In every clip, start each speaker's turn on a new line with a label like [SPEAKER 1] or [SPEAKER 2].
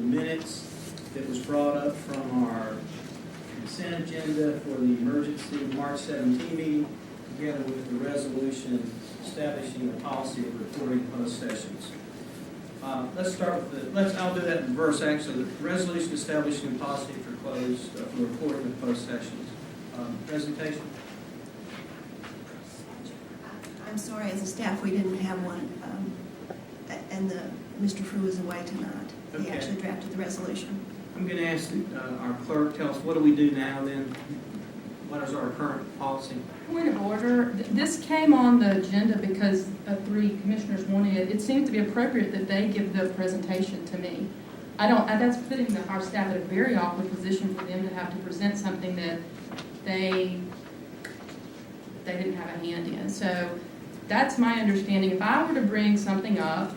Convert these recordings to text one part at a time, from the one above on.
[SPEAKER 1] minutes that was brought up from our consent agenda for the emergency March 17 meeting, together with the resolution establishing a policy of recording closed sessions. Let's start with I'll do that in reverse, actually. The resolution establishing a policy for recording of closed sessions. Presentation?
[SPEAKER 2] I'm sorry, as a staff, we didn't have one, and Mr. Frew is away tonight. He
[SPEAKER 1] Okay.
[SPEAKER 2] actually drafted the resolution.
[SPEAKER 1] I'm going to ask our clerk, tell us, what do we do now then? What is our current policy?
[SPEAKER 3] Point of order. This came on the agenda because three commissioners wanted it. It seems to be appropriate that they give the presentation to me. That's putting our staff at a very awkward position for them to have to present something that they didn't have a hand in. So that's my understanding. If I were to bring something up,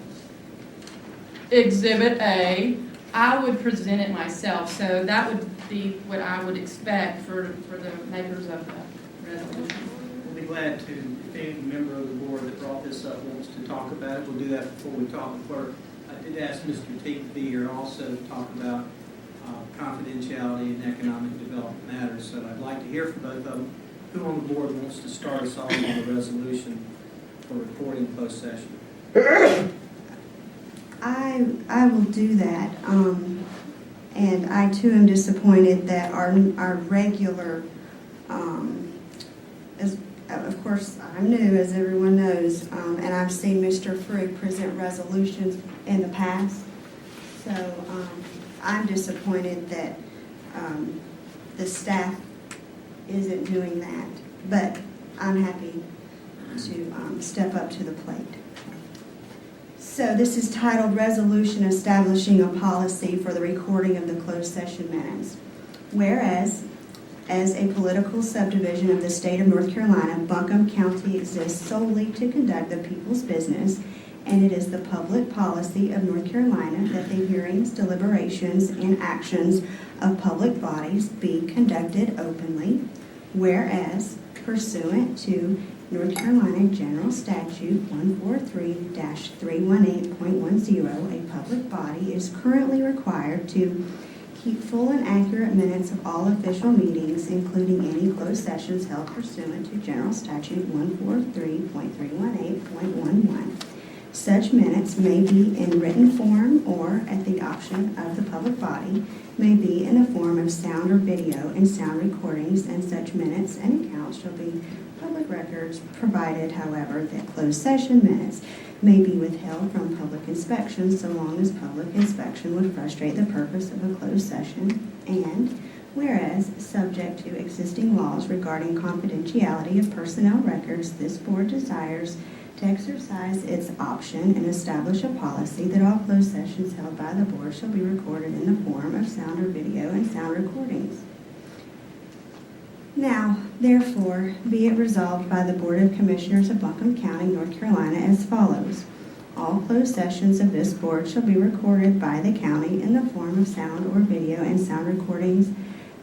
[SPEAKER 3] Exhibit A, I would present it myself. So that would be what I would expect for the makers of the resolution.
[SPEAKER 1] We'll be glad to, if any member of the board that brought this up wants to talk about it, we'll do that before we talk to the clerk. I did ask Mr. Teague to be here also to talk about confidentiality and economic development matters. So I'd like to hear from both of them. Who on the board wants to start us off on the resolution for recording closed session?
[SPEAKER 2] I will do that, and I too am disappointed that our regular, of course I'm new, as everyone knows, and I've seen Mr. Frew present resolutions in the past, so I'm disappointed that the staff isn't doing that, but I'm happy to step up to the plate. So this is titled Resolution Establishing a Policy for the Recording of the Closed Session Minutes. Whereas, as a political subdivision of the state of North Carolina, Buncombe County exists solely to conduct the people's business, and it is the public policy of North Carolina that the hearings, deliberations, and actions of public bodies be conducted openly. Whereas, pursuant to North Carolina General Statute 143-318.10, a public body is currently required to keep full and accurate minutes of all official meetings, including any closed sessions held pursuant to General Statute 143.318.11. Such minutes may be in written form or, at the option of the public body, may be in the form of sound or video and sound recordings, and such minutes and accounts shall be public records, provided, however, that closed session minutes may be withheld from public inspection so long as public inspection would frustrate the purpose of a closed session. And whereas, subject to existing laws regarding confidentiality of personnel records, this board desires to exercise its option and establish a policy that all closed sessions held by the board shall be recorded in the form of sound or video and sound recordings. Now, therefore, be it resolved by the Board of Commissioners of Buncombe County, North Carolina, as follows. All closed sessions of this board shall be recorded by the county in the form of sound or video and sound recordings.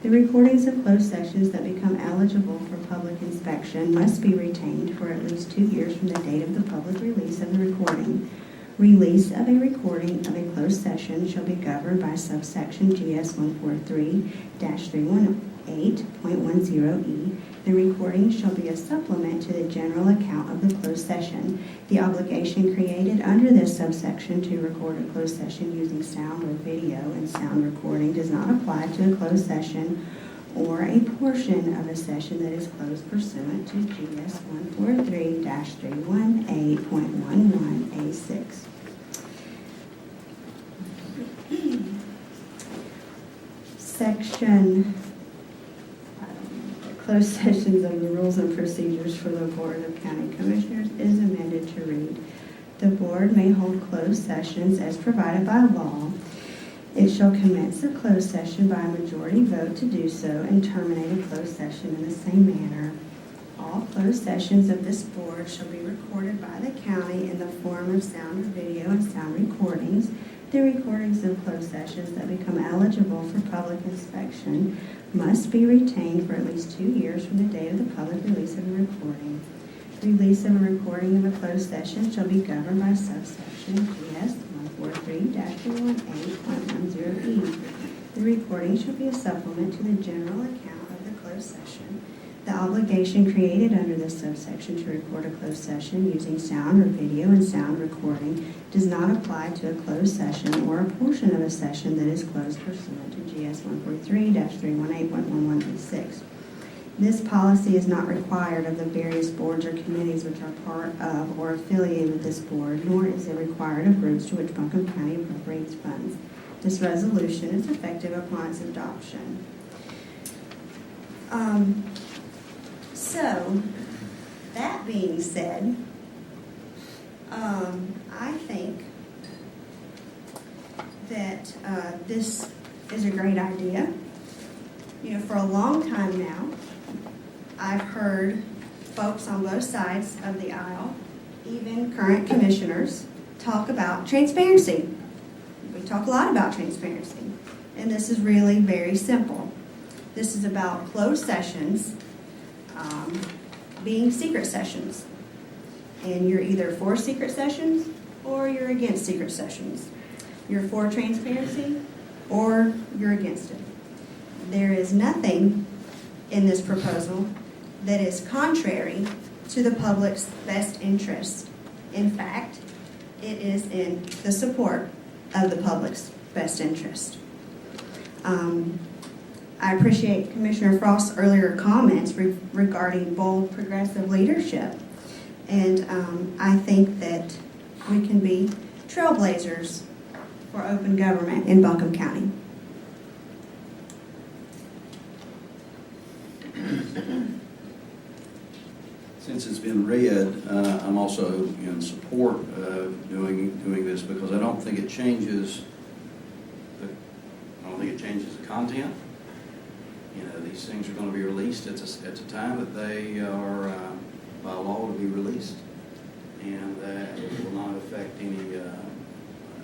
[SPEAKER 2] The recordings of closed sessions that become eligible for public inspection must be retained for at least 2 years from the date of the public release of the recording. Release of a recording of a closed session shall be governed by subsection GS 143-318.10E. The recording shall be a supplement to the general account of the closed session. The obligation created under this subsection to record a closed session using sound or video and sound recording does not apply to a closed session or a portion of a session that is closed pursuant to GS 143-318.11A6. Section Closed Sessions of the Rules and Procedures for the Board of County Commissioners is amended to read, the board may hold closed sessions as provided by law. It shall commence a closed session by a majority vote to do so and terminate a closed session in the same manner. All closed sessions of this board shall be recorded by the county in the form of sound or video and sound recordings. The recordings of closed sessions that become eligible for public inspection must be retained for at least 2 years from the date of the public release of the recording. Release of a recording of a closed session shall be governed by subsection GS 143-318.10E. The recording shall be a supplement to the general account of the closed session. The obligation created under this subsection to record a closed session using sound or video and sound recording does not apply to a closed session or a portion of a session that is closed pursuant to GS 143-318.11E6. This policy is not required of the various boards or committees which are part of or affiliated with this board, nor is it required of groups to which Buncombe County appropriates funds. This resolution is effective upon its adoption. So, that being said, I think that this is a great idea. You know, for a long time now, I've heard folks on both sides of the aisle, even current commissioners, talk about transparency. We talk a lot about transparency, and this is really very simple. This is about closed sessions being secret sessions. And you're either for secret sessions or you're against secret sessions. You're for transparency or you're against it. There is nothing in this proposal that is contrary to the public's best interest. In fact, it is in the support of the public's best interest. I appreciate Commissioner Frost's earlier comments regarding bold progressive leadership. And I think that we can be trailblazers for open government in Buncombe County.
[SPEAKER 4] Since it's been read, I'm also in support of doing this because I don't think it changes the content. You know, these things are going to be released at a time that they are by law to be released, and it will not affect any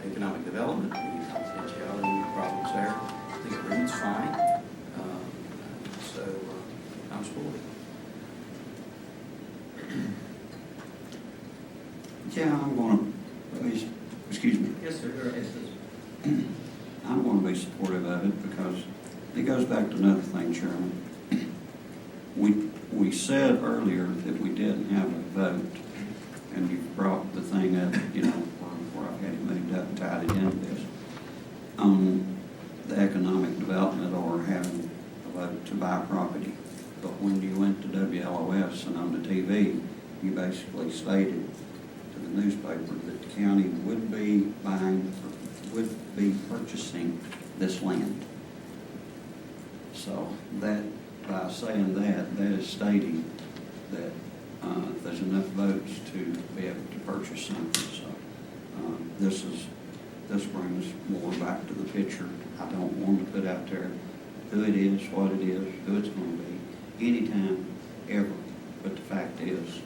[SPEAKER 4] economic development, any confidentiality problems there. I think it reads fine, so I'm supportive.
[SPEAKER 5] Yeah, I'm going to, excuse me,
[SPEAKER 1] Yes, sir. Go ahead, please.
[SPEAKER 5] I'm going to be supportive of it because it goes back to another thing, Chairman. We said earlier that we didn't have a vote, and you brought the thing up, you know, where I had it moved up and tied it into this, on the economic development or having a vote to buy property. But when you went to WLOS and on the TV, you basically stated to the newspaper that the county would be purchasing this land. So that, by saying that is stating that there's enough votes to be able to purchase something. So this brings more back to the picture. I don't want to put out there who it is, what it is, who it's going to be, anytime, ever. But the fact is,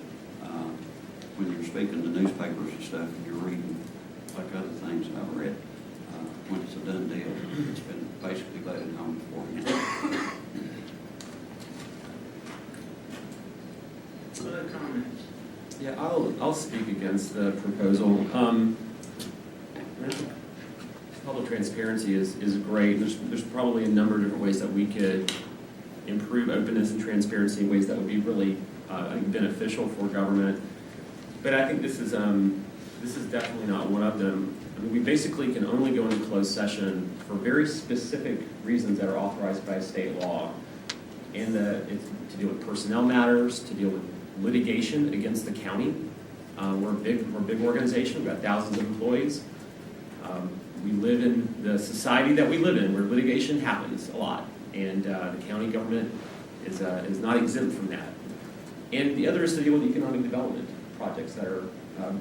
[SPEAKER 5] when you're speaking to newspapers and stuff, and you're reading, like other things that I've read, when it's a done deal, it's been basically voted on beforehand.
[SPEAKER 1] Other comments?
[SPEAKER 6] Yeah, I'll speak against the proposal. Public transparency is great. There's probably a number of different ways that we could improve openness and transparency in ways that would be really beneficial for government. But I think this is definitely not one of them. I mean, we basically can only go into closed session for very specific reasons that are authorized by state law. And it's to deal with personnel matters, to deal with litigation against the county. We're a big organization. We've got thousands of employees. We live in the society that we live in, where litigation happens a lot, and the county government is not exempt from that. And the other is to deal with economic development projects that are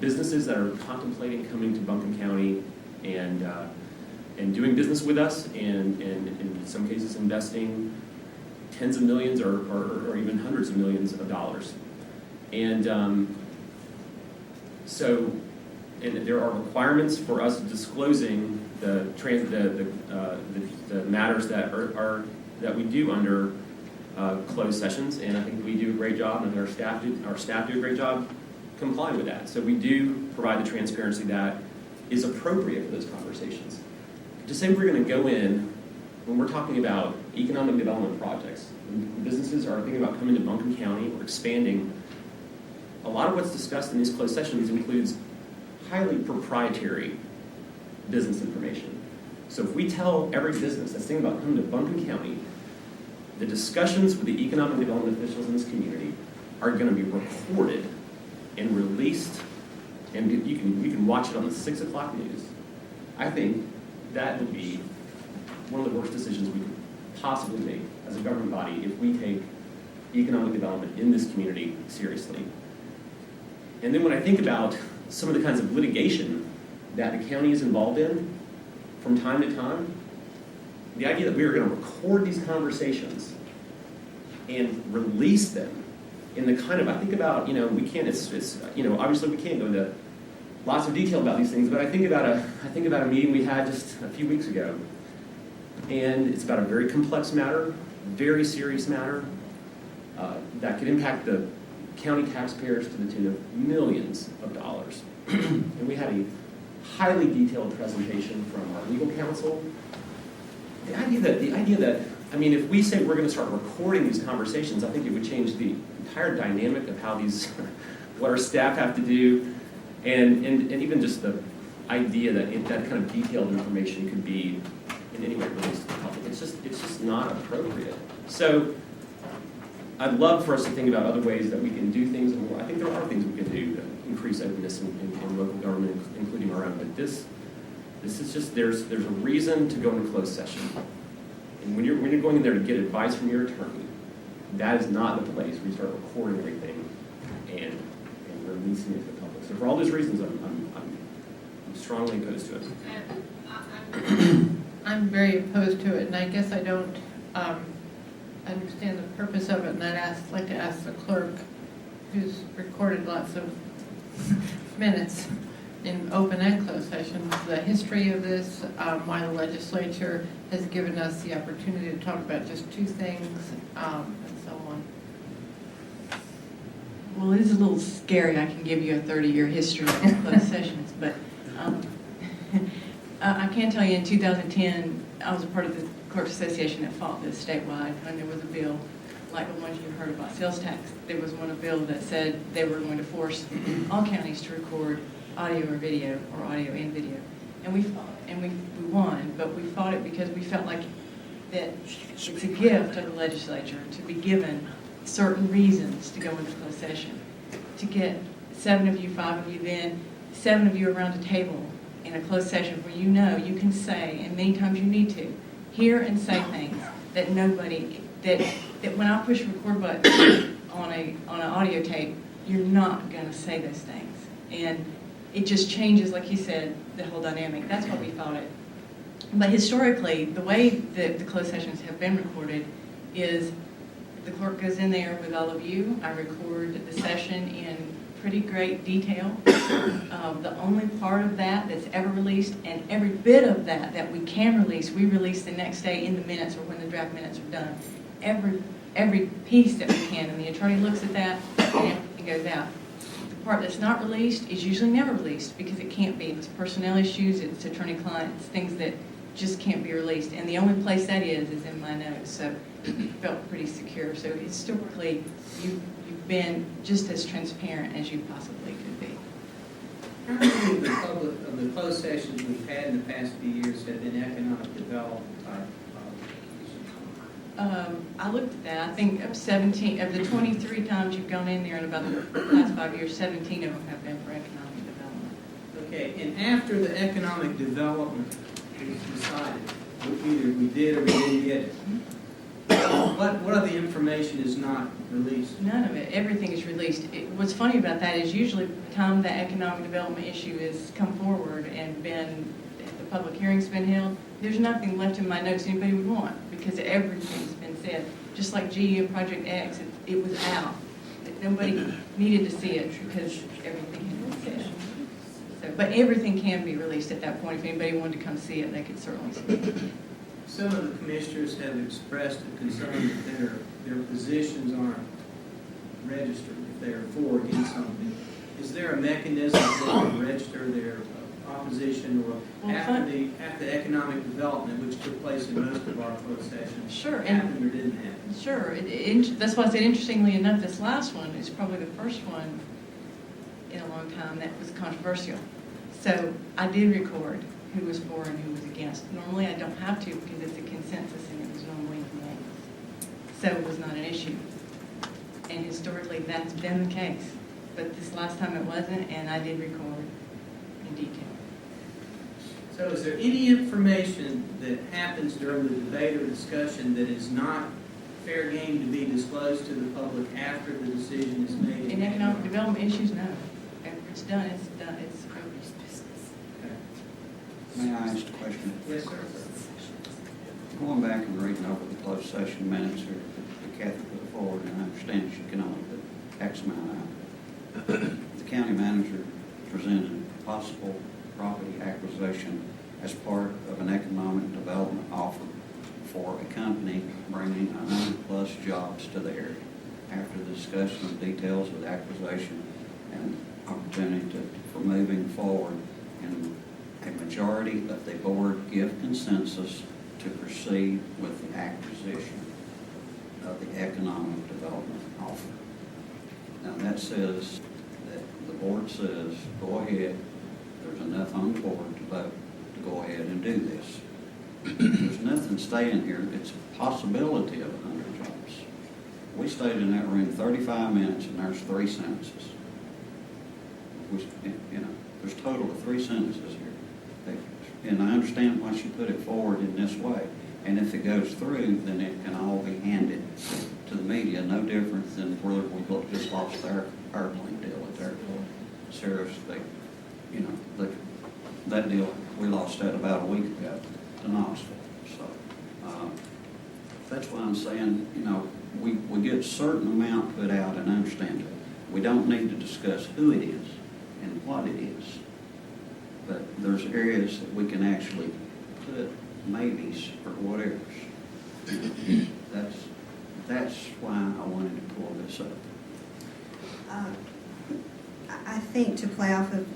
[SPEAKER 6] businesses that are contemplating coming to Buncombe County and doing business with us, and in some cases investing tens of millions or even hundreds of millions of dollars. And so there are requirements for us disclosing the matters that we do under closed sessions, and I think we do a great job, and our staff do a great job complying with that. So we do provide the transparency that is appropriate for those conversations. To say we're going to go in when we're talking about economic development projects, when businesses are thinking about coming to Buncombe County or expanding, a lot of what's discussed in these closed sessions includes highly proprietary business information. So if we tell every business that's thinking about coming to Buncombe County, the discussions with the economic development officials in this community are going to be recorded and released, and you can watch it on the 6 o'clock news. I think that would be one of the worst decisions we could possibly make as a government body if we take economic development in this community seriously. And then when I think about some of the kinds of litigation that the county is involved in from time to time, the idea that we are going to record these conversations and release them in the kind of, I think about, we can't, obviously we can't go into lots of detail about these things, but I think about a meeting we had just a few weeks ago. And it's about a very complex matter, very serious matter, that could impact the county taxpayers to the tune of millions of dollars. And we had a highly detailed presentation from our legal counsel. The idea that, if we say we're going to start recording these conversations, I think it would change the entire dynamic of how what our staff have to do, and even just the idea that that kind of detailed information could be in any way released to the public. It's just not appropriate. So I'd love for us to think about other ways that we can do things more. I think there are things we can do to increase openness in local government, including our own. But this is just, there's a reason to go into closed session. And when you're going in there to get advice from your attorney, that is not the place where you start recording everything and releasing it to the public. So for all those reasons, I'm strongly opposed to it.
[SPEAKER 7] I'm very opposed to it, and I guess I don't understand the purpose of it, and I'd like to ask the clerk, who's recorded lots of minutes in open and closed sessions, the history of this, why the legislature has given us the opportunity to talk about just two things, and so on.
[SPEAKER 8] Well, it is a little scary. I can give you a 30-year history of closed sessions, but I can tell you in 2010, I was a part of the Clerks Association that fought this statewide, and there was a bill, like the ones you heard about sales tax. There was one bill that said they were going to force all counties to record audio or video, or audio and video. And we fought it, and we won, but we fought it because we felt like that it's a gift of the legislature to be given certain reasons to go into closed session. To get 7 of you, 5 of you, then 7 of you around a table in a closed session where you can say, and many times you need to, hear and say things that nobody, that when I push record button on an audio tape, you're not going to say those things. And it just changes, like he said, the whole dynamic. That's why we fought it. But historically, the way that the closed sessions have been recorded is the clerk goes in there with all of you. I record the session in pretty great detail. The only part of that that's ever released, and every bit of that we can release, we release the next day in the minutes or when the draft minutes are done. Every piece that we can, and the attorney looks at that and goes out. The part that's not released is usually never released because it can't be. It's personnel issues, it's attorney-client, it's things that just can't be released. And the only place that is in my notes, so it felt pretty secure. So historically, you've been just as transparent as you possibly could be.
[SPEAKER 1] How many of the closed sessions we've had in the past few years have been economic development type issues?
[SPEAKER 8] I looked at that. I think of 17, of the 23 times you've gone in there in about the last 5 years, 17 of them have been for economic development.
[SPEAKER 1] Okay, and after the economic development was decided, either we did or we didn't get it, what of the information is not released?
[SPEAKER 8] None of it. Everything is released. What's funny about that is usually by the time the economic development issue has come forward and the public hearing's been held, there's nothing left in my notes anybody would want because everything's been said. Just like GE and Project X, it was out. Nobody needed to see it because everything had been said. So, but everything can be released at that point. If anybody wanted to come see it, they could certainly see it.
[SPEAKER 1] Some of the commissioners have expressed a concern that their positions aren't registered if they're for or against something. Is there a mechanism that they can register their opposition or
[SPEAKER 8] Well,
[SPEAKER 1] after the economic development, which took place in most of our closed sessions,
[SPEAKER 8] Sure, and-
[SPEAKER 1] happened or didn't happen?
[SPEAKER 8] Sure, that's why I said, interestingly enough, this last one is probably the first one in a long time that was controversial. So I did record who was for and who was against. Normally I don't have to because it's a consensus and it was normally unanimous. So it was not an issue. And historically, that's been the case. But this last time it wasn't, and I did record in detail.
[SPEAKER 1] So is there any information that happens during the debate or discussion that is not fair game to be disclosed to the public after the decision is made?
[SPEAKER 8] In economic development issues, no. After it's done, it's done. It's appropriate business.
[SPEAKER 1] Okay.
[SPEAKER 5] May I ask a question?
[SPEAKER 1] Yes, sir.
[SPEAKER 5] Going back and reading over the closed session minutes here that Kathy put forward, and I understand she can only put X amount out. The county manager presented possible property acquisition as part of an economic development offer for a company bringing 100+ jobs to the area. After the discussion of details of the acquisition and opportunity for moving forward, and a majority of the board give consensus to proceed with the acquisition of the economic development offer. Now that says that the board says, go ahead, there's enough on the board to vote to go ahead and do this. There's nothing staying here, it's a possibility of 100 jobs. We stayed in that room 35 minutes and there's 3 sentences. There's a total of 3 sentences here. And I understand why she put it forward in this way. And if it goes through, then it can all be handed to the media, no different than where we just lost our airplane deal at the airport. Seriously, that deal, we lost that about a week ago to Knoxville. So that's why I'm saying, we get a certain amount put out and understand it. We don't need to discuss who it is and what it is. But there's areas that we can actually put maybes or whatever. That's why I wanted to pull this up.
[SPEAKER 2] I think to play off of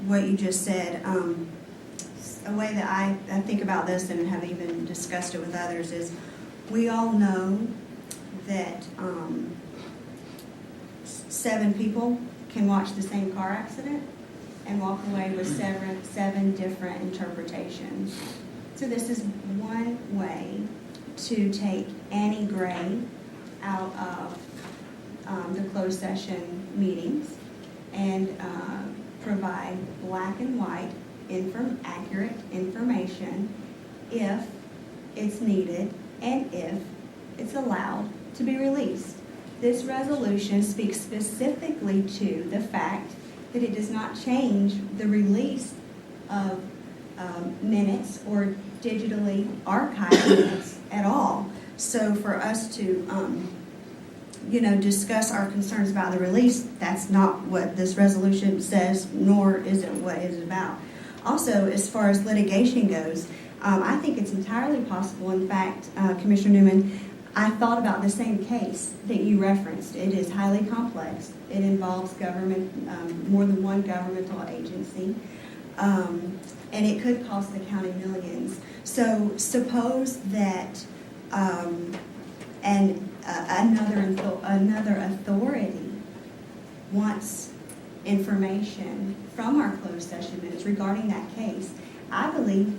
[SPEAKER 2] what you just said, a way that I think about this and have even discussed it with others is we all know that 7 people can watch the same car accident and walk away with 7 different interpretations. So this is one way to take any gray out of the closed session meetings and provide black and white accurate information if it's needed and if it's allowed to be released. This resolution speaks specifically to the fact that it does not change the release of minutes or digitally archived minutes at all. So for us to, discuss our concerns about the release, that's not what this resolution says, nor is it what it is about. Also, as far as litigation goes, I think it's entirely possible. In fact, Commissioner Newman, I thought about the same case that you referenced. It is highly complex. It involves government, more than one governmental agency, and it could cost the county millions. So suppose that another authority wants information from our closed session minutes regarding that case. I believe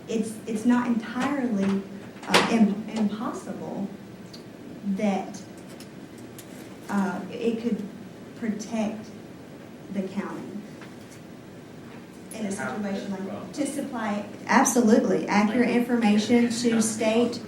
[SPEAKER 2] it's not entirely impossible that it could protect the county in a situation like to supply absolutely accurate information to state,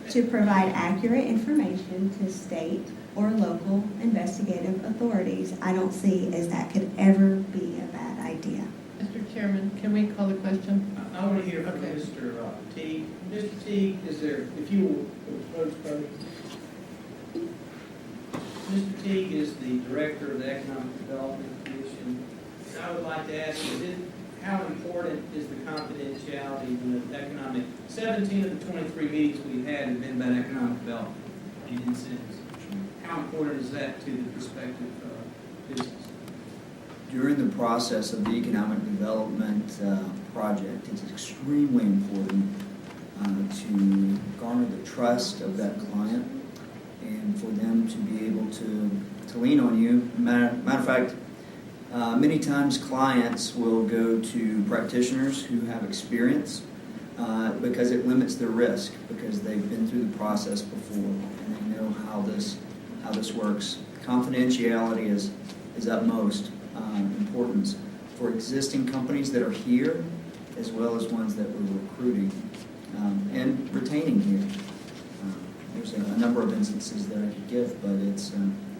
[SPEAKER 2] to provide accurate information to state or local investigative authorities. I don't see as that could ever be a bad idea.
[SPEAKER 7] Mr. Chairman, can we call the question?
[SPEAKER 1] I want to hear from
[SPEAKER 7] Okay.
[SPEAKER 1] Mr. Teague. Mr. Teague, is there, if you will approach podium. Mr. Teague is the Director of the Economic Development Commission. I would like to ask you, how important is the confidentiality in the economic, 17 of the 23 meetings we've had have been about economic development and incentives. How important is that to the prospective business?
[SPEAKER 9] during the process of the economic development project, it's extremely important to garner the trust of that client and for them to be able to lean on you. Matter of fact, many times clients will go to practitioners who have experience because it limits their risk, because they've been through the process before and they know how this works. Confidentiality is utmost importance for existing companies that are here as well as ones that we're recruiting and retaining here. There's a number of instances that I could give, but it's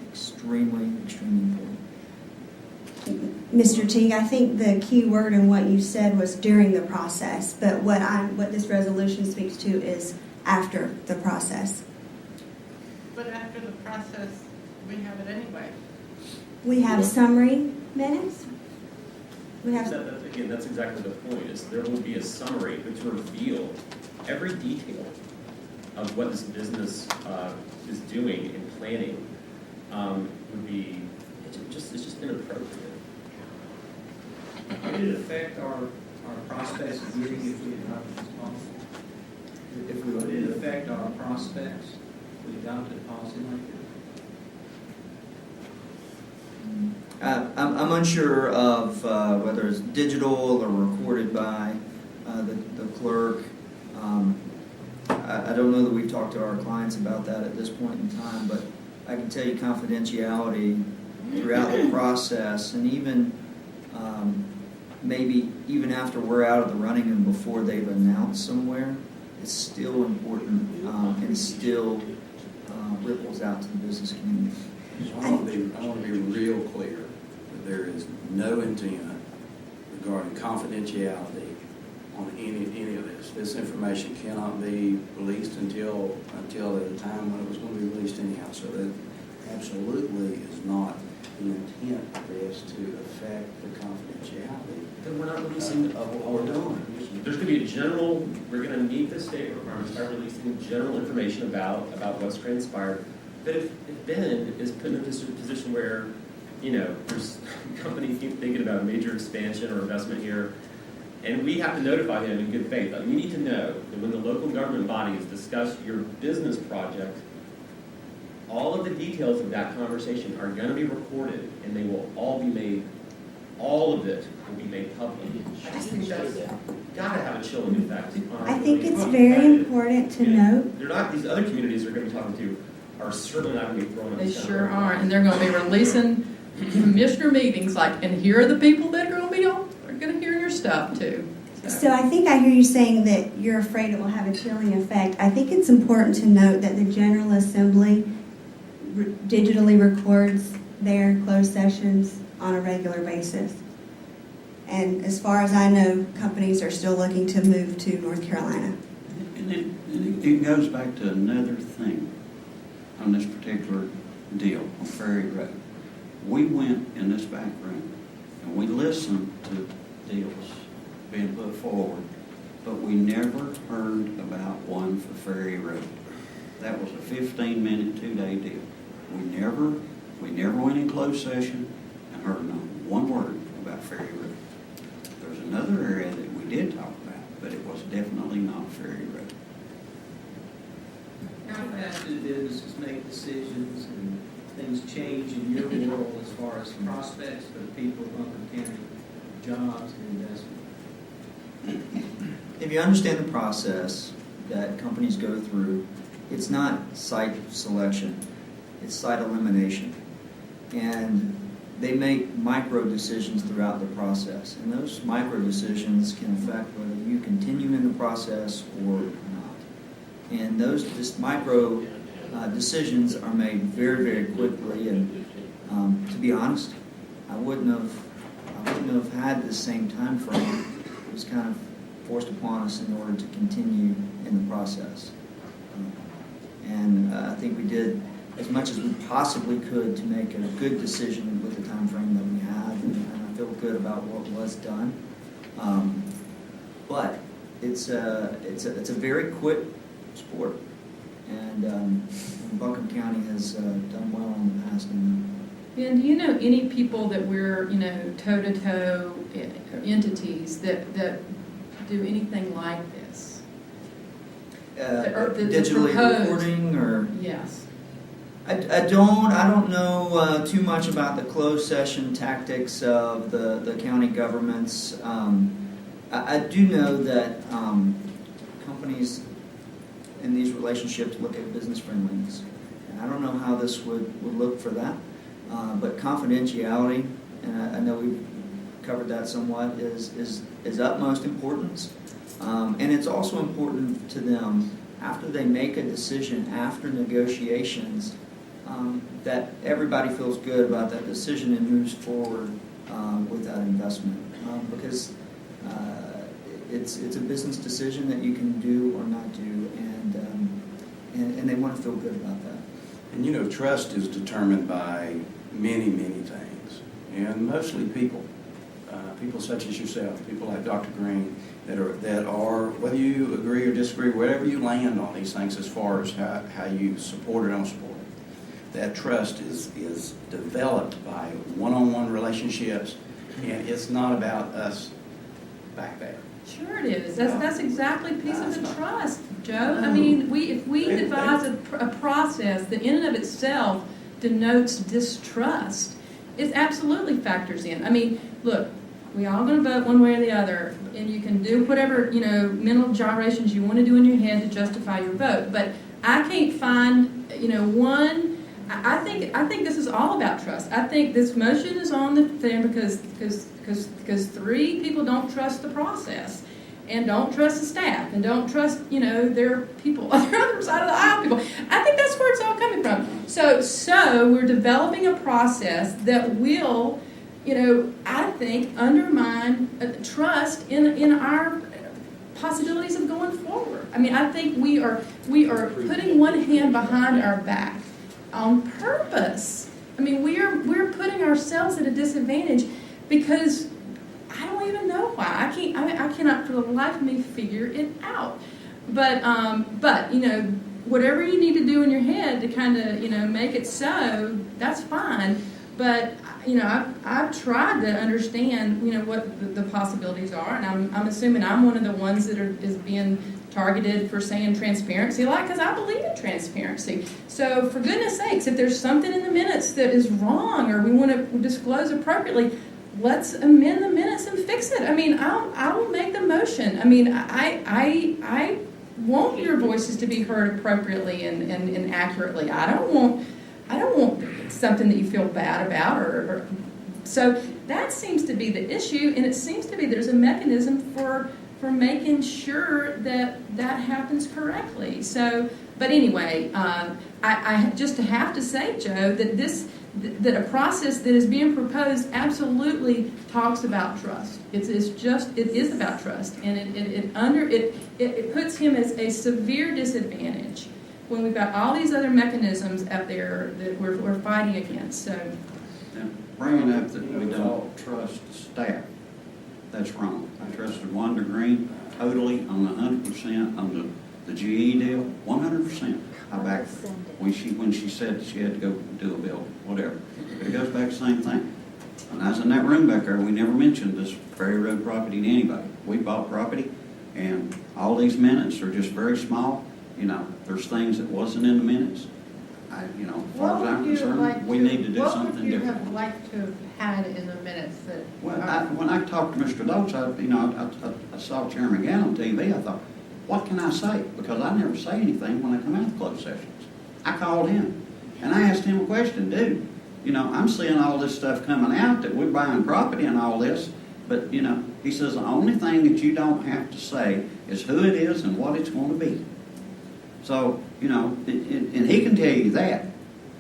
[SPEAKER 9] extremely, extremely important.
[SPEAKER 2] Mr. Teague, I think the key word in what you said was during the process, but what this resolution speaks to is after the process.
[SPEAKER 7] But after the process, we have it anyway.
[SPEAKER 2] We have summary minutes. We have.
[SPEAKER 6] Again, that's exactly the point, is there will be a summary to reveal every detail of what this business is doing and planning would be, it's just inappropriate.
[SPEAKER 1] Would it affect our prospects of getting if we adopted this policy? Would it affect our prospects if we adopted a policy like this?
[SPEAKER 9] I'm unsure of whether it's digital or recorded by the clerk. I don't know that we've talked to our clients about that at this point in time, but I can tell you confidentiality throughout the process, and even maybe even after we're out of the running and before they've announced somewhere, it's still important and still ripples out to the business community.
[SPEAKER 4] I want to be real clear that there is no intent regarding confidentiality on any of this. This information cannot be released until at a time when it was going to be released anyhow. So that absolutely is not the intent of this to affect the confidentiality.
[SPEAKER 6] Then we're not releasing
[SPEAKER 4] of what we're doing.
[SPEAKER 6] There's going to be a general, we're going to meet the state requirements by releasing general information about what's transpired. But if Ben is put in a position where, there's a company thinking about a major expansion or investment here, and we have to notify him in good faith, you need to know that when the local government body has discussed your business project, all of the details of that conversation are going to be recorded, and they will all be made, all of it will be made public. I just think that's got to have a chilling effect.
[SPEAKER 2] I think it's very important to note.
[SPEAKER 6] They're not, these other communities we're going to be talking to are certainly not going to be thrown up.
[SPEAKER 3] They sure are, and they're going to be releasing commissioner meetings, and here are the people that are going to be on, are going to hear your stuff too.
[SPEAKER 2] So I think I hear you saying that you're afraid it will have a chilling effect. I think it's important to note that the General Assembly digitally records their closed sessions on a regular basis. And as far as I know, companies are still looking to move to North Carolina.
[SPEAKER 5] And it goes back to another thing on this particular deal on Ferry Road. We went in this back room and we listened to deals being put forward, but we never heard about one for Ferry Road. That was a 15-minute, 2-day deal. We never went in closed session and heard not one word about Ferry Road. There's another area that we did talk about, but it was definitely not Ferry Road.
[SPEAKER 1] How fast do businesses make decisions and things change in your world as far as prospects for the people of Buncombe County, jobs and investment?
[SPEAKER 9] If you understand the process that companies go through, it's not site selection, it's site elimination. And they make micro decisions throughout the process. And those micro decisions can affect whether you continue in the process or not. And those just micro decisions are made very, very quickly. And to be honest, I wouldn't have had the same time frame. It was kind of forced upon us in order to continue in the process. And I think we did as much as we possibly could to make a good decision with the time frame that we had, and I feel good about what was done. But it's a very quick sport, and Buncombe County has done well in the past.
[SPEAKER 3] Ben, do you know any people that we're, toe-to-toe entities that do anything like this?
[SPEAKER 9] Digitally
[SPEAKER 3] proposed.
[SPEAKER 9] recording or?
[SPEAKER 3] Yes.
[SPEAKER 9] I don't know too much about the closed session tactics of the county governments. I do know that companies in these relationships look at business friendliness. And I don't know how this would look for that, but confidentiality, and I know we've covered that somewhat, is utmost importance. And it's also important to them after they make a decision, after negotiations, that everybody feels good about that decision and moves forward with that investment. Because it's a business decision that you can do or not do, and they want to feel good about that.
[SPEAKER 4] And trust is determined by many, many things, and mostly people. People such as yourself, people like Dr. Green, that are, whether you agree or disagree, wherever you land on these things as far as how you support or don't support it, that trust is developed by one-on-one relationships, and it's not about us back there.
[SPEAKER 3] Sure it is. That's exactly a piece of
[SPEAKER 4] That's
[SPEAKER 3] the
[SPEAKER 4] not-
[SPEAKER 3] trust, Joe. I mean, if we
[SPEAKER 4] They-
[SPEAKER 3] devise a process that in and of itself denotes distrust, it absolutely factors in. I mean, look, we all going to vote one way or the other, and you can do whatever, mental gyrations you want to do in your head to justify your vote. But I can't find, one. I think this is all about trust. I think this motion is on the thing because three people don't trust the process, and don't trust the staff, and don't trust, their people, on the other side of the aisle people. I think that's where it's all coming from. So we're developing a process that will, I think, undermine trust in our possibilities of going forward. I mean, I think we are putting one hand behind our back on purpose. I mean, we're putting ourselves at a disadvantage because I don't even know why. I cannot for the life of me figure it out. But whatever you need to do in your head to kind of make it so, that's fine. But I've tried to understand what the possibilities are, and I'm assuming I'm one of the ones that is being targeted for saying transparency, because I believe in transparency. So for goodness sakes, if there's something in the minutes that is wrong or we want to disclose appropriately, let's amend the minutes and fix it. I mean, I will make the motion. I mean, I want your voices to be heard appropriately and accurately. I don't want something that you feel bad about or so that seems to be the issue, and it seems to be there's a mechanism for making sure that happens correctly. So, but anyway, I just have to say, Joe, that a process that is being proposed absolutely talks about trust. It is about trust, and it puts him at a severe disadvantage when we've got all these other mechanisms out there that we're fighting against. So,
[SPEAKER 5] Bringing up that we don't trust staff, that's wrong. I trusted Wanda Green totally on 100% on the GE deal, 100%. I backed her when she said she had to go do a bill, whatever. But it goes back to the same thing. When I was in that room back there, we never mentioned this Ferry Road property to anybody. We bought property, and all these minutes are just very small. There's things that wasn't in the minutes. As far as I'm concerned, we need to do something different.
[SPEAKER 7] What would you have liked to have had in the minutes that?
[SPEAKER 5] Well, when I talked to Mr. Doakes, I saw Chairman Gann on TV. I thought, what can I say? Because I never say anything when I come out of closed sessions. I called him, and I asked him a question, dude. I'm seeing all this stuff coming out that we're buying property and all this, but, he says the only thing that you don't have to say is who it is and what it's going to be. So, and he can tell you that,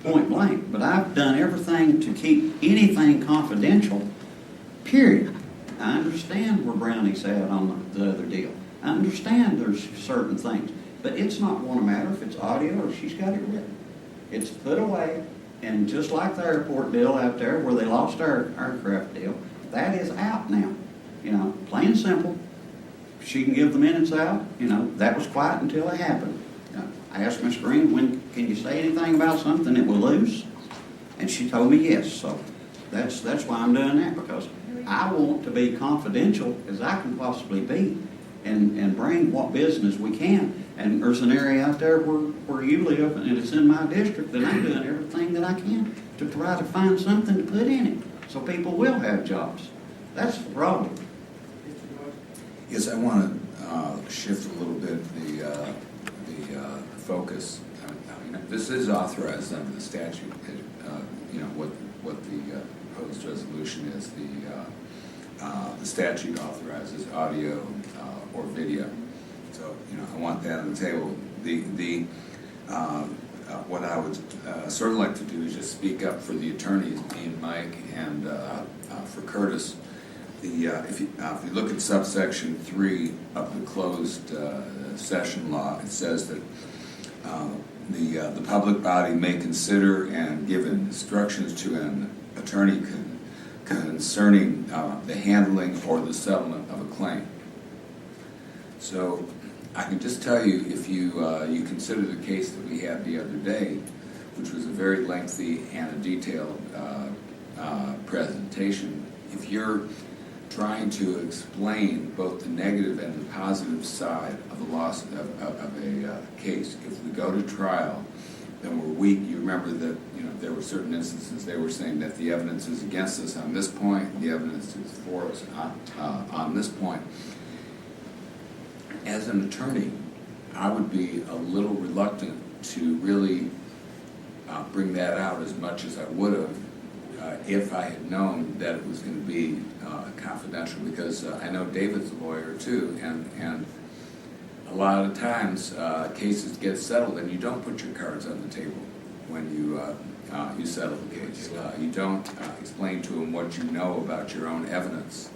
[SPEAKER 5] point blank, but I've done everything to keep anything confidential, period. I understand where Brownie's at on the other deal. I understand there's certain things, but it's not going to matter if it's audio or she's got it written. It's put away, and just like the airport deal out there where they lost our aircraft deal, that is out now. Plain and simple. She can give the minutes out. That was quiet until it happened. I asked Ms. Green, when can you say anything about something that will lose? And she told me yes, so that's why I'm doing that, because I want to be confidential as I can possibly be and bring what business we can. And there's an area out there where you live, and it's in my district, that I'm doing everything that I can to try to find something to put in it, so people will have jobs. That's the problem.
[SPEAKER 10] Yes, I want to shift a little bit the focus. I mean, this is authorized under the statute. You know what the proposed resolution is. The statute authorizes audio or video. So you know, I want that on the table. What I would sort of like to do is just speak up for the attorneys, me and Mike, and for Curtis. If you look at subsection 3 of the closed session law, it says that the public body may consider and give instructions to an attorney concerning the handling or the settlement of a claim. So I can just tell you, if you consider the case that we had the other day, which was a very lengthy and a detailed presentation, if you're trying to explain both the negative and the positive side of a loss of a case, if we go to trial, then we're weak. You remember that there were certain instances they were saying that the evidence is against us on this point, the evidence is for us on this point. As an attorney, I would be a little reluctant to really bring that out as much as I would have if I had known that it was going to be confidential, because I know David's a lawyer too, and a lot of times cases get settled and you don't put your cards on the table when you settle the case. You don't explain to them what you know about your own evidence.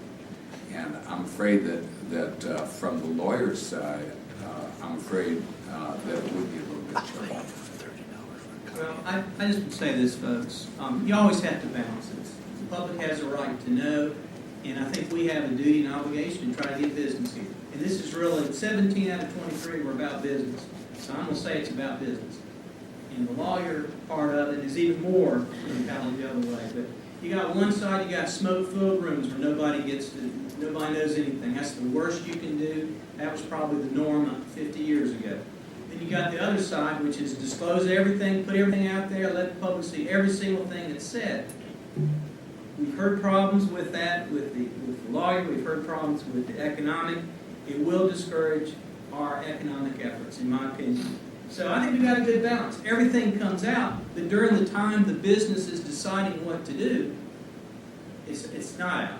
[SPEAKER 10] And I'm afraid that from the lawyer's side, I'm afraid that it would be a little bit challenging.
[SPEAKER 1] Well, I just would say this, folks. You always have to balance it. The public has a right to know, and I think we have a duty and obligation to try to get business here. And this is really, 17 out of 23 were about business. So I'm going to say it's about business. And the lawyer part of it is even more kind of the other way. But you got one side, you got smoke-filled rooms where nobody knows anything. That's the worst you can do. That was probably the norm 50 years ago. Then you got the other side, which is disclose everything, put everything out there, let the public see every single thing that's said. We've heard problems with that, with the lawyer. We've heard problems with the economic. It will discourage our economic efforts, in my opinion. So I think we've got a good balance. Everything comes out, but during the time the business is deciding what to do, it's not out.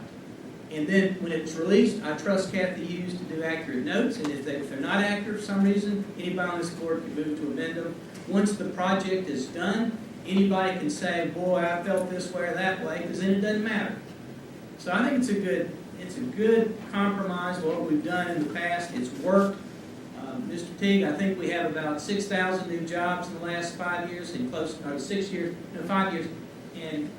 [SPEAKER 1] And then when it's released, I trust Kathy Hughes to do accurate notes, and if they're not accurate for some reason, anybody on this board can move to amend them. Once the project is done, anybody can say, boy, I felt this way or that way, because then it doesn't matter. So I think it's a good compromise. What we've done in the past, it's worked. Mr. Teague, I think we have about 6,000 new jobs in the last 5 years, and 5 years, and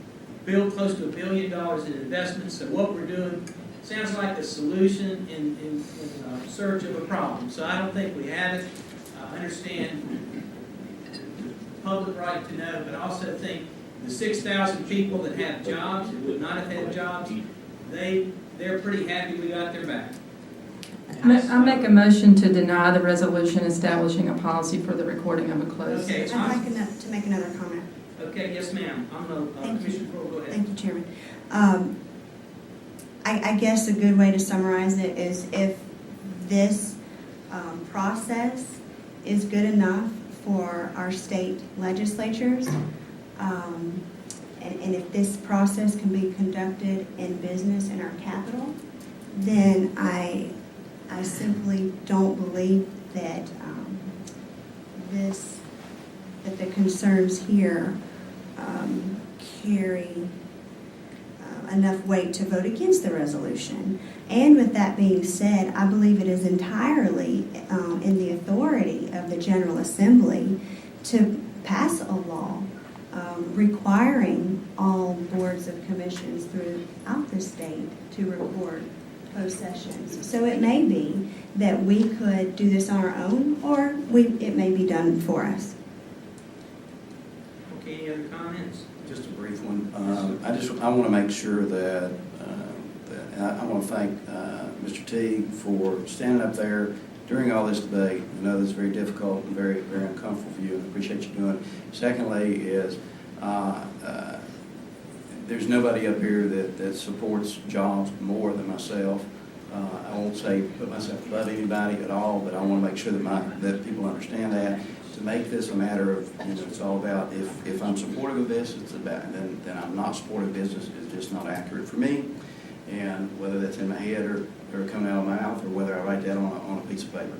[SPEAKER 1] build close to $1 billion in investments. So what we're doing sounds like a solution in search of a problem. So I don't think we have it. I understand the public right to know, but I also think the 6,000 people that have jobs, that would not have had jobs, they're pretty happy we got their back.
[SPEAKER 3] I make a motion to deny the resolution establishing a policy for the recording of a closed
[SPEAKER 1] Okay.
[SPEAKER 3] session.
[SPEAKER 2] I'd like to make another comment.
[SPEAKER 1] Okay, yes, ma'am. Commissioner Kroll, go ahead.
[SPEAKER 2] Thank you, Chairman. I guess a good way to summarize it is if this process is good enough for our state legislatures, and if this process can be conducted in business in our capital, then I simply don't believe that that the concerns here carry enough weight to vote against the resolution. And with that being said, I believe it is entirely in the authority of the General Assembly to pass a law requiring all boards of commissions throughout the state to record closed sessions. So it may be that we could do this on our own, or it may be done for us.
[SPEAKER 1] Okay, any other comments?
[SPEAKER 4] Just a brief one. I want to make sure that, I want to thank Mr. Teague for standing up there during all this debate. I know this is very difficult and very, very uncomfortable for you, and I appreciate you doing it. Secondly is, there's nobody up here that supports jobs more than myself. I won't say put myself above anybody at all, but I want to make sure that people understand that. To make this a matter of, it's all about, if I'm supportive of this, it's about, then I'm not supportive of business is just not accurate for me. And whether that's in my head or coming out of my mouth, or whether I write that on a piece of paper,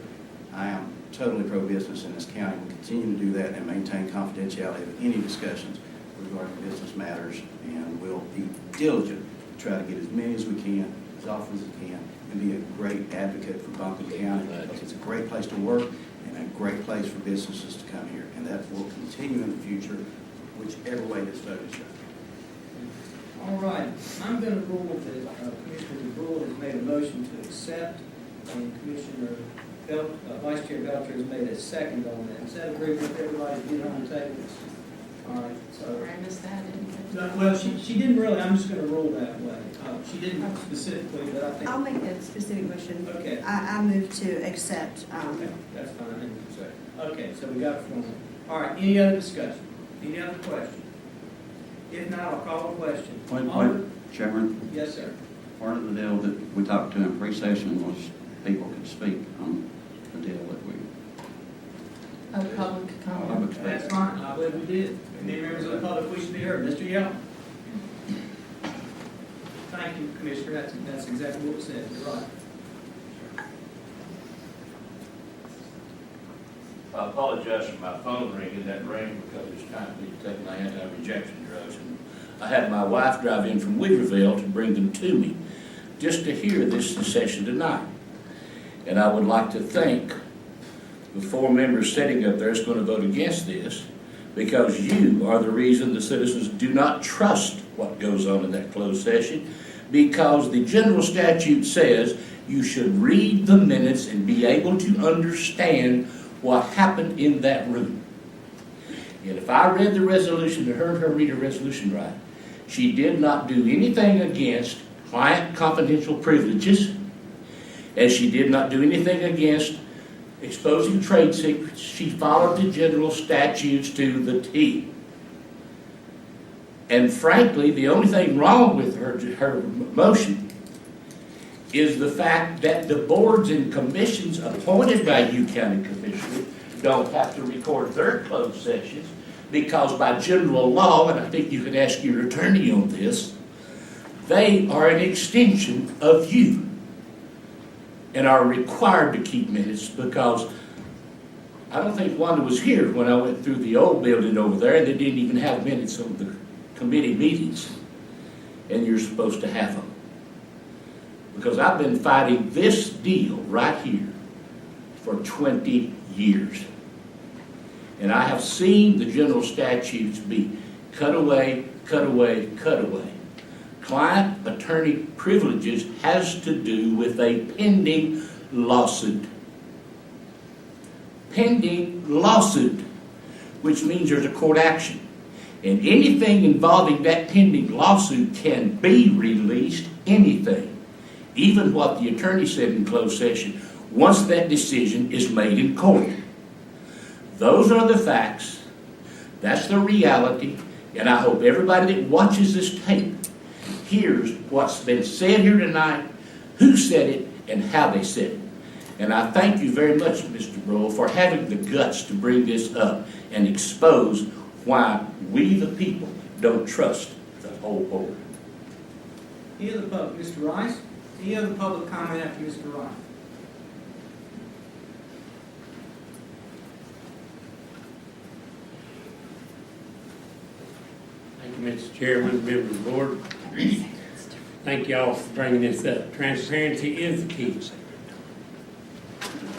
[SPEAKER 4] I am totally pro-business in this county. We'll continue to do that and maintain confidentiality of any discussions regarding business matters, and we'll be diligent to try to get as many as we can, as often as we can, and be a great advocate for Buncombe County, because it's a great place to work and a great place for businesses to come here, and that will continue in the future, whichever way this vote is done.
[SPEAKER 1] All right, I'm going to rule that Commissioner DeBrule has made a motion to accept, and Vice Chair Belcher has made a second on that. Is that agreement with everybody to get on the table? All right, so.
[SPEAKER 3] Sorry, I missed that.
[SPEAKER 1] Well, she didn't really, I'm just going to rule that way. She didn't specifically, but I think.
[SPEAKER 2] I'll make that specific motion.
[SPEAKER 1] Okay.
[SPEAKER 2] I move to accept.
[SPEAKER 1] Okay, that's fine. Okay, so we got it from. All right, any other discussion? Any other question? If not, I'll call a question.
[SPEAKER 5] Wait, Chairman,
[SPEAKER 1] Yes, sir.
[SPEAKER 5] part of the deal that we talked to in pre-session was people could speak on the deal that we.
[SPEAKER 3] Public comment.
[SPEAKER 5] Public speak.
[SPEAKER 1] That's fine, I believe we did. Any members of the public wish to be heard? Mr. Yell? Thank you, Commissioner, that's exactly what was said, you're right.
[SPEAKER 11] I apologize for my phone ringing. That rang because it's time for me to take my anti-rejection drugs. And I had my wife drive in from Weaverville to bring them to me, just to hear this session tonight. And I would like to thank the 4 members sitting up there is going to vote against this, because you are the reason the citizens do not trust what goes on in that closed session, because the general statute says you should read the minutes and be able to understand what happened in that room. And if I read the resolution and heard her read a resolution right, she did not do anything against client confidential privileges, and she did not do anything against exposing trade secrets. She followed the general statutes to the T. And frankly, the only thing wrong with her motion is the fact that the boards and commissions appointed by you county commissioners don't have to record their closed sessions, because by general law, and I think you can ask your attorney on this, they are an extension of you and are required to keep minutes, because I don't think Wanda was here when I went through the old building over there, and they didn't even have minutes of the committee meetings, and you're supposed to have them. Because I've been fighting this deal right here for 20 years. And I have seen the general statutes be cut away, cut away, cut away. Client attorney privileges has to do with a pending lawsuit. Pending lawsuit, which means there's a court action. And anything involving that pending lawsuit can be released, anything. Even what the attorney said in closed session, once that decision is made in court. Those are the facts. That's the reality. And I hope everybody that watches this tape hears what's been said here tonight, who said it, and how they said it. And I thank you very much, Mr. Brohl, for having the guts to bring this up and expose why we, the people, don't trust the whole board.
[SPEAKER 1] Any other public, Mr. Rice? Any other public comment after Mr. Rice?
[SPEAKER 12] Thank you, Mr. Chairman, members of the board. Thank you all for bringing this up. Transparency is the key.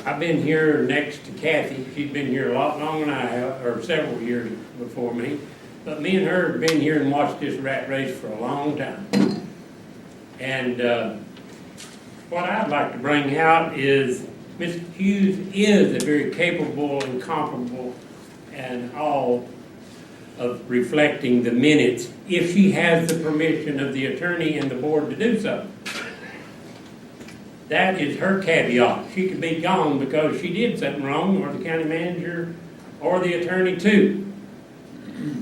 [SPEAKER 12] I've been here next to Kathy. She's been here a lot longer than I have, or several years before me. But me and her have been here and watched this rat race for a long time. And what I'd like to bring out is Mr. Hughes is a very capable and comparable and all of reflecting the minutes if she has the permission of the attorney and the board to do so. That is her caveat. She could be gone because she did something wrong, or the county manager, or the attorney too.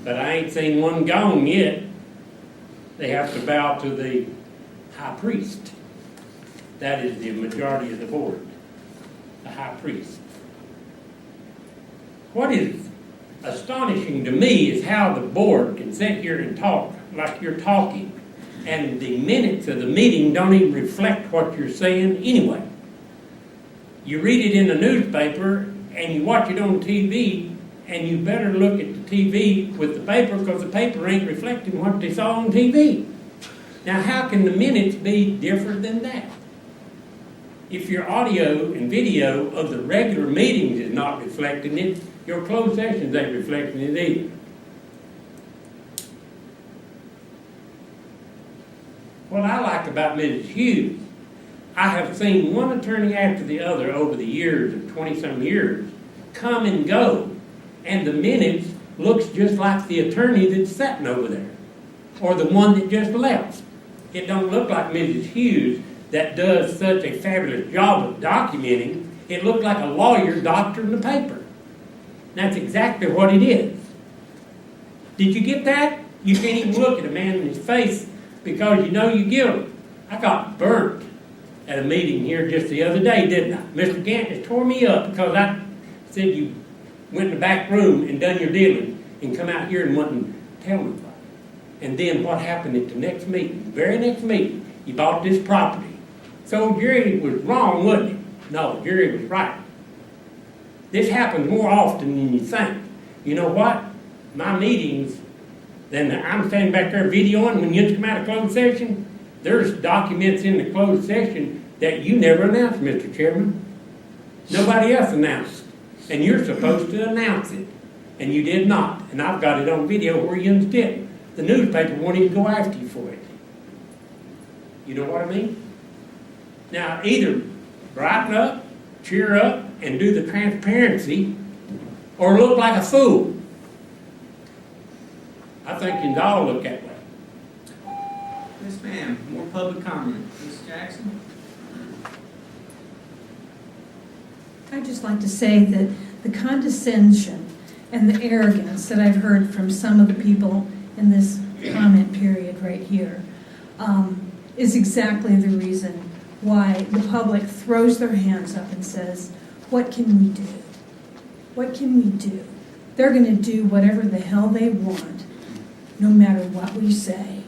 [SPEAKER 12] But I ain't seen one gone yet. They have to bow to the high priest. That is the majority of the board, the high priest. What is astonishing to me is how the board can sit here and talk like you're talking, and the minutes of the meeting don't even reflect what you're saying anyway. You read it in the newspaper and you watch it on TV, and you better look at the TV with the paper, because the paper ain't reflecting what they saw on TV. Now, how can the minutes be different than that? If your audio and video of the regular meetings is not reflecting it, your closed sessions ain't reflecting it either. What I like about Mrs. Hughes, I have seen one attorney after the other over the years of 20-some years come and go, and the minutes looks just like the attorney that's sitting over there, or the one that just left. It don't look like Mrs. Hughes that does such a fabulous job of documenting. It looked like a lawyer doctoring the paper. That's exactly what it is. Did you get that? You can't even look at a man in his face because you know you're guilty. I got burnt at a meeting here just the other day, didn't I? Mr. Gant just tore me up because I said you went in the back room and done your dealing and come out here and wouldn't tell me about it. And then what happened at the next meeting, very next meeting, you bought this property. So Jerry was wrong, wasn't he? No, Jerry was right. This happens more often than you think. You know what? My meetings, then I'm standing back there videoing. When you come out of closed session, there's documents in the closed session that you never announced, Mr. Chairman. Nobody else announced. And you're supposed to announce it. And you did not. And I've got it on video where you didn't. The newspaper won't even go after you for it. You know what I mean? Now, either brighten up, cheer up, and do the transparency, or look like a fool. I think you can all look that way.
[SPEAKER 1] Yes, ma'am. More public comment. Ms. Jackson?
[SPEAKER 13] I'd just like to say that the condescension and the arrogance that I've heard from some of the people in this comment period right here is exactly the reason why the public throws their hands up and says, what can we do? What can we do? They're going to do whatever the hell they want, no matter what we say.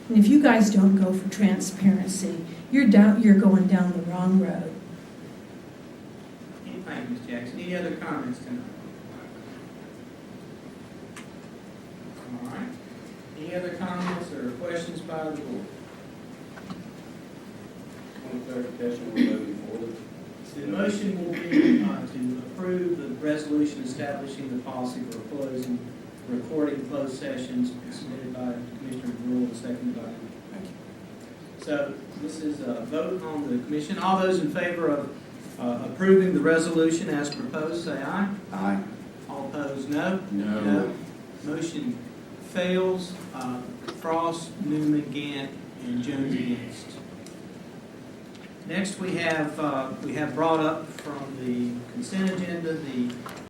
[SPEAKER 13] And if you guys don't go for transparency, you're going down the wrong road.
[SPEAKER 1] Thank you, Ms. Jackson. Any other comments tonight? All right. Any other comments or questions by the board?
[SPEAKER 6] One clarification, we're voting for them.
[SPEAKER 1] The motion will be to approve the resolution establishing the policy for closing, recording closed sessions submitted by Commissioner Brewer and seconded by him.
[SPEAKER 4] Thank you.
[SPEAKER 1] So this is a vote on the commission. All those in favor of approving the resolution as proposed, say aye.
[SPEAKER 4] Aye.
[SPEAKER 1] All opposed, no.
[SPEAKER 6] No.
[SPEAKER 1] Motion fails. Frost, Newman, Gant, and Jones against. Next, we have brought up from the consent agenda the